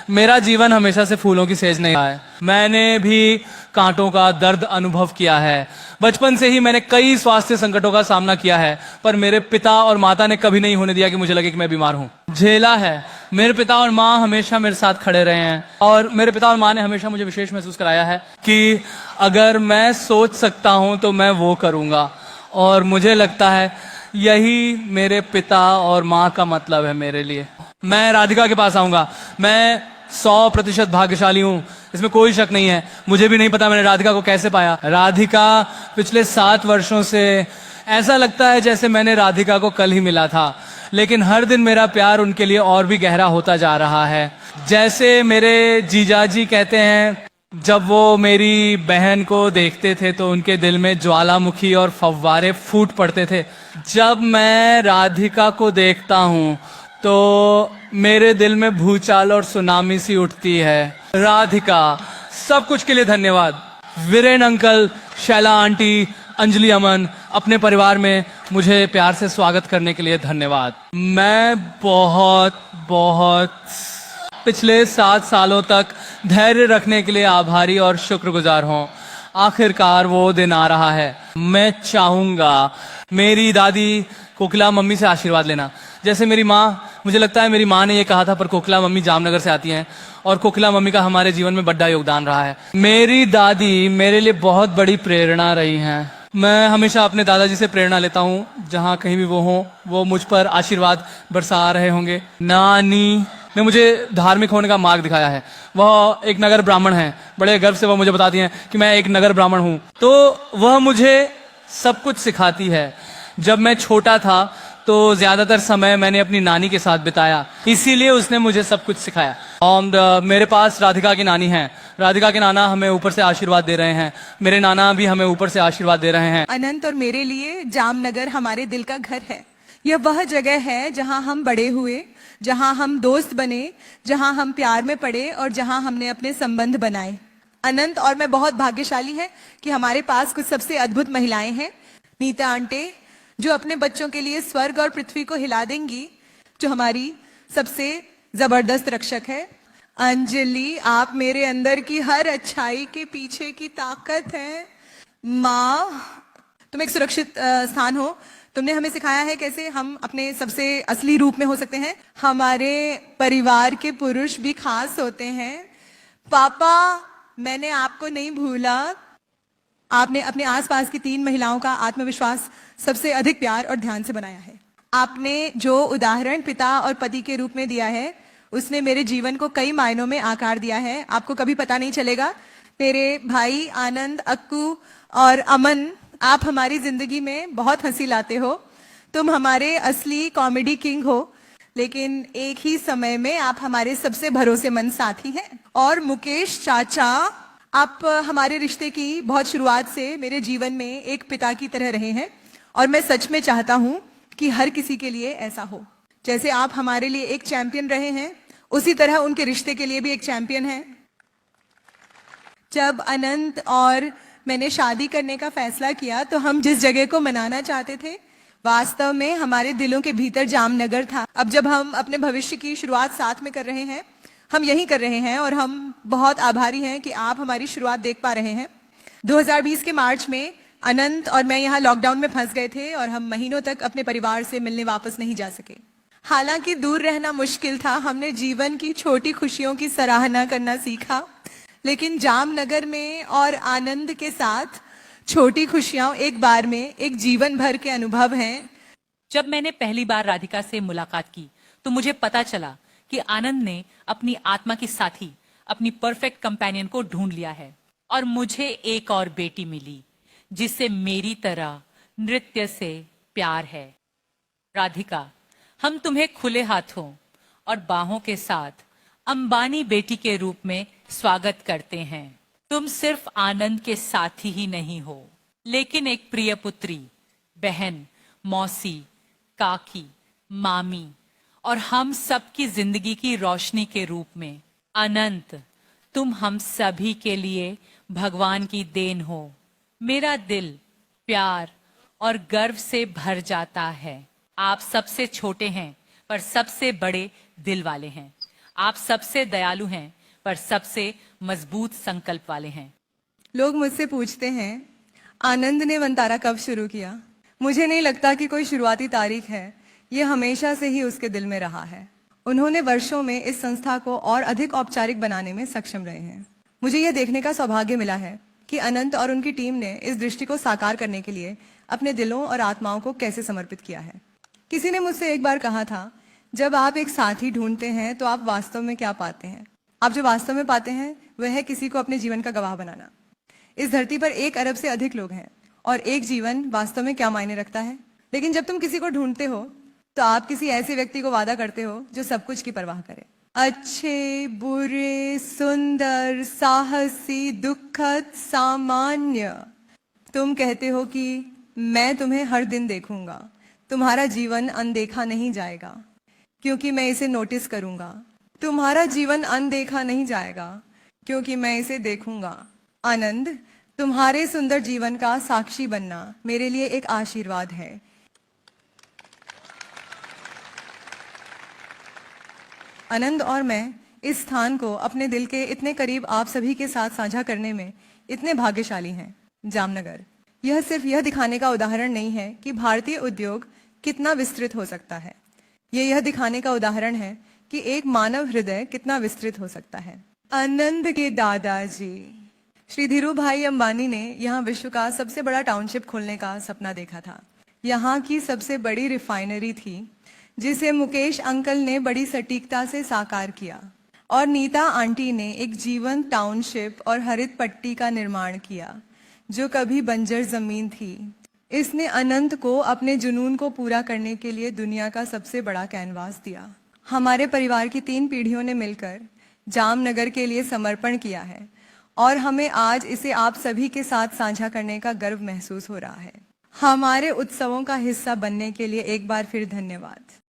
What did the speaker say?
मेरा जीवन हमेशा से फूलों की सेज नहीं रहा है। मैंने भी कांटों का दर्द अनुभव किया है। बचपन से ही मैंने कई स्वास्थ्य संकटों का सामना किया है, पर मेरे पिता और माता ने कभी नहीं होने दिया कि मुझे लगे कि मैं बीमार हूं। झेला है। मेरे पिता और माँ हमेशा मेरे साथ खड़े रहे हैं, और मेरे पिता और माँ ने हमेशा मुझे विशेष महसूस कराया है कि अगर मैं सोच सकता हूं तो मैं वो करूंगा। और मुझे लगता है यही मेरे पिता और माँ का मतलब है मेरे लिए। मैं राधिका के पास आऊंगा। मैं 100% भाग्यशाली हूं, इसमें कोई शक नहीं है। मुझे भी नहीं पता मैंने राधिका को कैसे पाया। राधिका पिछले 7 वर्षों से ऐसा लगता है जैसे मैंने राधिका को कल ही मिला था, लेकिन हर दिन मेरा प्यार उनके लिए और भी गहरा होता जा रहा है। जैसे मेरे जीजाजी कहते हैं, जब वो मेरी बहन को देखते थे तो उनके दिल में ज्वालामुखी और फव्वारे फूट पड़ते थे। जब मैं राधिका को देखता हूँ तो मेरे दिल में भूचाल और सुनामी सी उठती है। राधिका, सब कुछ के लिए धन्यवाद। वीरेन अंकल, शैला आंटी, अंजलि अमन, अपने परिवार में मुझे प्यार से स्वागत करने के लिए धन्यवाद। मैं बहुत बहुत पिछले 7 सालों तक धैर्य रखने के लिए आभारी और शुक्रगुजार हूँ। आखिरकार वो दिन आ रहा है। मैं चाहूंगा मेरी दादी कोकिला मम्मी से आशीर्वाद लेना। जैसे मेरी माँ, मुझे लगता है मेरी माँ ने ये कहा था, पर कोकिला मम्मी जामनगर से आती हैं और कोकिला मम्मी का हमारे जीवन में बड़ा योगदान रहा है। मेरी दादी मेरे लिए बहुत बड़ी प्रेरणा रही हैं। मैं हमेशा अपने दादाजी से प्रेरणा लेता हूँ, जहाँ कहीं भी वो हों, वो मुझ पर आशीर्वाद बरसा रहे होंगे। नानी ने मुझे धार्मिक होने का मार्ग दिखाया है। वह एक नगर ब्राह्मण है। बड़े गर्व से वह मुझे बताती हैं कि मैं एक नगर ब्राह्मण हूँ। तो वह मुझे सब कुछ सिखाती है। जब मैं छोटा था तो ज्यादातर समय मैंने अपनी नानी के साथ बिताया, इसीलिए उसने मुझे सब कुछ सिखाया। और मेरे पास राधिका की नानी है। राधिका के नाना हमें ऊपर से आशीर्वाद दे रहे हैं। मेरे नाना भी हमें ऊपर से आशीर्वाद दे रहे हैं। अनंत और मेरे लिए जामनगर हमारे दिल का घर है। यह वह जगह है जहां हम बड़े हुए, जहां हम दोस्त बने, जहां हम प्यार में पड़े और जहां हमने अपने संबंध बनाए। अनंत और मैं बहुत भाग्यशाली हैं कि हमारे पास कुछ सबसे अद्भुत महिलाएं हैं। नीता आंटे, जो अपने बच्चों के लिए स्वर्ग और पृथ्वी को हिला देंगी, जो हमारी सबसे जबरदस्त रक्षक है। अंजलि, आप मेरे अंदर की हर अच्छाई के पीछे की ताकत है। माँ, तुम एक सुरक्षित स्थान हो। तुमने हमें सिखाया है कैसे हम अपने सबसे असली रूप में हो सकते हैं। हमारे परिवार के पुरुष भी खास होते हैं। पापा, मैंने आपको नहीं भूला। आपने अपने आसपास की 3 महिलाओं का आत्मविश्वास सबसे अधिक प्यार और ध्यान से बनाया है। आपने जो उदाहरण पिता और पति के रूप में दिया है, उसने मेरे जीवन को कई मायनों में आकार दिया है। आपको कभी पता नहीं चलेगा। मेरे भाई आनंद, अक्कू और अमन, आप हमारी जिंदगी में बहुत हंसी लाते हो। तुम हमारे असली कॉमेडी किंग हो, लेकिन एक ही समय में आप हमारे सबसे भरोसेमंद साथी हैं। और मुकेश चाचा, आप हमारे रिश्ते की बहुत शुरुआत से मेरे जीवन में एक पिता की तरह रहे हैं, और मैं सच में चाहता हूं कि हर किसी के लिए ऐसा हो। जैसे आप हमारे लिए एक चैंपियन रहे हैं, उसी तरह उनके रिश्ते के लिए भी एक चैंपियन है। जब अनंत और मैंने शादी करने का फैसला किया तो हम जिस जगह को मनाना चाहते थे, वास्तव में हमारे दिलों के भीतर जामनगर था। अब जब हम अपने भविष्य की शुरुआत साथ में कर रहे हैं, हम यही कर रहे हैं, और हम बहुत आभारी हैं कि आप हमारी शुरुआत देख पा रहे हैं। 2020 के मार्च में अनंत और मैं यहाँ लॉकडाउन में फंस गए थे और हम महीनों तक अपने परिवार से मिलने वापस नहीं जा सके। हालांकि दूर रहना मुश्किल था, हमने जीवन की छोटी खुशियों की सराहना करना सीखा। लेकिन जामनगर में और आनंद के साथ छोटी खुशियां एक बार में एक जीवन भर के अनुभव हैं। जब मैंने पहली बार राधिका से मुलाकात की तो मुझे पता चला कि आनंद ने अपनी आत्मा की साथी, अपनी परफेक्ट कंपेनियन को ढूंढ लिया है। और मुझे एक और बेटी मिली जिससे मेरी तरह नृत्य से प्यार है। राधिका, हम तुम्हें खुले हाथों और बाहों के साथ अंबानी बेटी के रूप में स्वागत करते हैं। तुम सिर्फ आनंद के साथी ही नहीं हो, लेकिन एक प्रिय पुत्री, बहन, मौसी, काकी, मामी और हम सबकी जिंदगी की रोशनी के रूप में। अनंत, तुम हम सभी के लिए भगवान की देन हो। मेरा दिल प्यार और गर्व से भर जाता है। आप सबसे छोटे हैं पर सबसे बड़े दिल वाले हैं। आप सबसे दयालु हैं, पर सबसे मजबूत संकल्प वाले हैं। लोग मुझसे पूछते हैं आनंद ने वंतारा कब शुरू किया। मुझे नहीं लगता कि कोई शुरुआती तारीख है, ये हमेशा से ही उसके दिल में रहा है। उन्होंने वर्षों में इस संस्था को और अधिक औपचारिक बनाने में सक्षम रहे हैं। मुझे यह देखने का सौभाग्य मिला है कि अनंत और उनकी टीम ने इस दृष्टि को साकार करने के लिए अपने दिलों और आत्माओं को कैसे समर्पित किया है। किसी ने मुझसे एक बार कहा था, जब आप एक साथी ढूंढते हैं तो आप वास्तव में क्या पाते हैं? आप जो वास्तव में पाते हैं वह है किसी को अपने जीवन का गवाह बनाना। इस धरती पर 1 अरब से अधिक लोग हैं और एक जीवन वास्तव में क्या मायने रखता है। लेकिन जब तुम किसी को ढूंढते हो तो आप किसी ऐसे व्यक्ति को वादा करते हो जो सब कुछ की परवाह करे। अच्छे, बुरे, सुंदर, साहसी, दुखद, सामान्य। तुम कहते हो कि मैं तुम्हें हर दिन देखूंगा, तुम्हारा जीवन अनदेखा नहीं जाएगा क्योंकि मैं इसे नोटिस करूंगा। तुम्हारा जीवन अनदेखा नहीं जाएगा क्योंकि मैं इसे देखूंगा। आनंद, तुम्हारे सुंदर जीवन का साक्षी बनना मेरे लिए एक आशीर्वाद है। आनंद और मैं इस स्थान को अपने दिल के इतने करीब आप सभी के साथ साझा करने में इतने भाग्यशाली हैं। जामनगर, यह सिर्फ यह दिखाने का उदाहरण नहीं है कि भारतीय उद्योग कितना विस्तृत हो सकता है, यह दिखाने का उदाहरण है कि एक मानव हृदय कितना विस्तृत हो सकता है। आनंद के दादाजी श्री धीरू भाई अंबानी ने यहाँ विश्व का सबसे बड़ा टाउनशिप खोलने का सपना देखा था। यहाँ की सबसे बड़ी रिफाइनरी थी जिसे मुकेश अंकल ने बड़ी सटीकता से साकार किया और नीता आंटी ने एक जीवंत टाउनशिप और हरित पट्टी का निर्माण किया जो कभी बंजर जमीन थी। इसने अनंत को अपने जुनून को पूरा करने के लिए दुनिया का सबसे बड़ा कैनवास दिया। हमारे परिवार की 3 पीढ़ियों ने मिलकर जामनगर के लिए समर्पण किया है और हमें आज इसे आप सभी के साथ साझा करने का गर्व महसूस हो रहा है। हमारे उत्सवों का हिस्सा बनने के लिए एक बार फिर धन्यवाद।